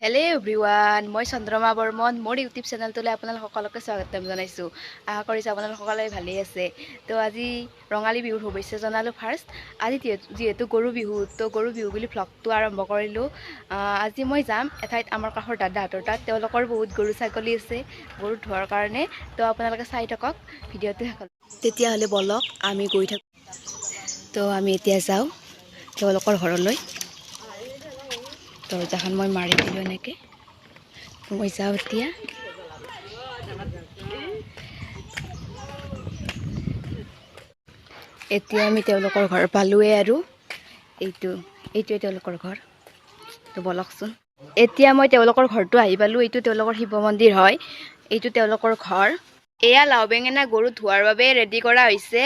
Hello' everyone, মই চন্দ্ৰমা বৰ্মন। মোৰ YouTube চেনেলটোলৈ আপোনালোক সকলোকে স্বাগতম জনাইছোঁ। আশা কৰিছোঁ আপোনালোক সকলোৱে ভালেই আছে। তো আজি ৰঙালী বিহুৰ শুভেচ্ছা জনালোঁ ফাৰ্ষ্ট। আজি যিহেতু গৰু বিহু, তো গৰু বিহু বুলি ভ্লগটো আৰম্ভ কৰিলোঁ। আজি মই যাম এঠাইত আমাৰ কাষৰ দাদাহঁতৰ তাত। তেওঁলোকৰ বহুত গৰু ছাগলী আছে গৰু ধোৱাৰ কাৰণে। তো আপোনালোকে চাই থাকক ভিডিঅ'টো শেষলৈ। তেতিয়াহ'লে বলক আমি গৈ থাকোঁ। তো আমি এতিয়া যাওঁ তেওঁলোকৰ ঘৰলৈ। দৰজাখন মই মাৰি দিলোঁ এনেকৈ। মই যাওঁ এতিয়া। এতিয়া আমি তেওঁলোকৰ ঘৰ পালোঁৱে আৰু এইটোৱে তেওঁলোকৰ ঘৰ। তো বলকচোন। এতিয়া মই তেওঁলোকৰ ঘৰটো আহি পালোঁ। এইটো তেওঁলোকৰ শিৱ মন্দিৰ হয়। এইটো তেওঁলোকৰ ঘৰ। এয়া লাও বেঙেনা গৰু ধোৱাৰ বাবে ৰেডি কৰা হৈছে।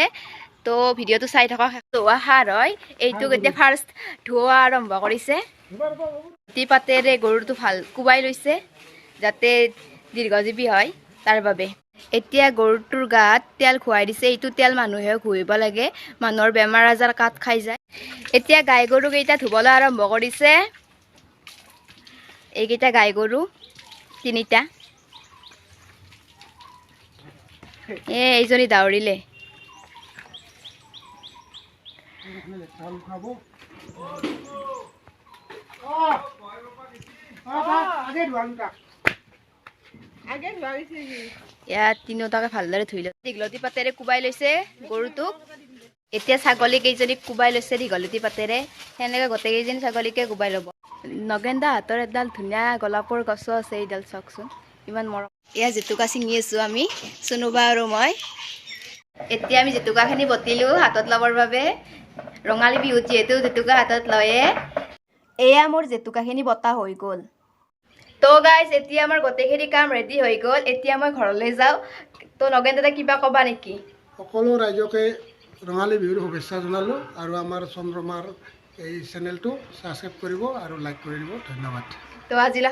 তো ভিডিঅ'টো চাই থকা ধোৱা সাৰ হয়। এইটোক এতিয়া ফাৰ্ষ্ট ধোৱা আৰম্ভ কৰিছে। তি পাতেৰে গৰুটো ভাল কোবাই লৈছে যাতে দীৰ্ঘজীৱী হয় তাৰ বাবে। এতিয়া গৰুটোৰ গাত তেল খুৱাই দিছে। এইটো তেল মানুহে ঘঁহিব লাগে, মানুহৰ বেমাৰ আজাৰ কাট খাই যায়। এতিয়া গাই গৰুকেইটা ধুবলৈ আৰম্ভ কৰিছে। এইকেইটা গাই গৰু তিনিটা। এইজনী দাউৰিলে। ইয়াত তিনিওটাকে ভালদৰে ধুই লৈ দীঘলতি পাতেৰে কোবাই লৈছে গৰুটোক। এতিয়া ছাগলী কেইজনীক কোবাই লৈছে দীঘলতি পাতেৰে। সেনেকৈ গোটেইকেইজনী ছাগলীকে কোবাই ল'ব। নগেন দা হাতৰ এডাল ধুনীয়া গোলাপৰ গছো আছে। এইডাল চাওকচোন ইমান মৰম। এয়া জেতুকা ছিঙি আছোঁ আমি, চুনুবা আৰু মই। এতিয়া আমি জেতুকাখিনি বটিলোঁ হাতত ল'বৰ বাবে। ৰঙালী বিহুত যিহেতু জেতুকা হাতত লয়ে। এয়া মোৰ জেতুকাখিনি বটা হৈ গ'ল। তো গাইজ এতিয়া আমাৰ গোটেইখিনি কাম ৰেডি হৈ গ'ল। এতিয়া মই ঘৰলৈ যাওঁ। তো নগেন দাদা কিবা ক'বা নেকি? সকলো ৰাইজকে ৰঙালী বিহুৰ শুভেচ্ছা জনালোঁ আৰু আমাৰ চন্দ্ৰমাৰ এই চেনেলটো ছাবস্ক্ৰাইব কৰিব আৰু লাইক কৰি দিব। ধন্যবাদ। তো আজিলৈ